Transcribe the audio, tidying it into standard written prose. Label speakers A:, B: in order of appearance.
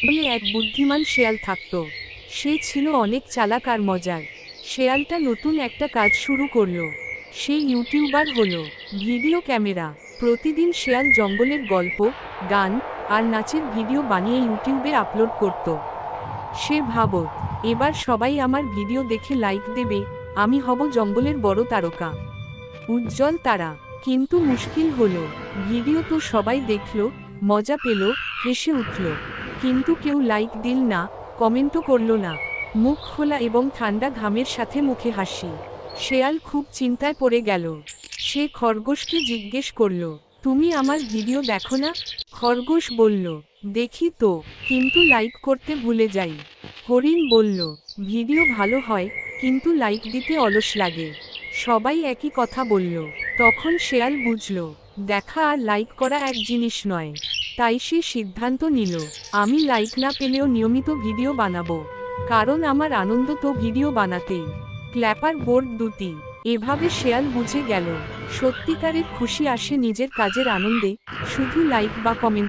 A: বলে এক বুদ্ধিমান শেয়াল থাকত। সে ছিল অনেক চালাক আর মজার। শেয়ালটা নতুন একটা কাজ শুরু করলো। সে ইউটিউবার হলো। Video camera. প্রতিদিন শেয়াল জঙ্গলের গল্প, গান আর নাচের ভিডিও বানিয়ে ইউটিউবে আপলোড করত। সে ভাবত, এবার সবাই আমার ভিডিও দেখে লাইক দেবে, আমি হব জঙ্গলের বড় তারকা, উজ্জ্বল তারা। কিন্তু মুশকিল হলো, ভিডিও তো সবাই দেখল, মজা পেল, হেসে উঠল, কিন্তু কেউ লাইক দিল না, কমেন্টও করল না। মুখ খোলা এবং ঠান্ডা ঘামের সাথে মুখে হাসি। শেয়াল খুব চিন্তায় পড়ে গেল। সে খরগোশকে জিজ্ঞেস করল, তুমি আমার ভিডিও দেখো না? খরগোশ বলল, দেখি তো, কিন্তু লাইক করতে ভুলে যাই। হরিণ বলল, ভিডিও ভালো হয়, কিন্তু লাইক দিতে অলস লাগে। সবাই একই কথা বলল। তখন শেয়াল বুঝল, দেখা আর লাইক করা এক জিনিস নয়। তাই সে সিদ্ধান্ত নিল, আমি লাইক না পেলেও নিয়মিত ভিডিও বানাবো, কারণ আমার আনন্দ তো ভিডিও বানাতেই। ক্ল্যাপার বোর্ড দুটি। এভাবে শেয়াল বুঝে গেল, সত্যিকারের খুশি আসে নিজের কাজের আনন্দে, শুধু লাইক বা কমেন্ট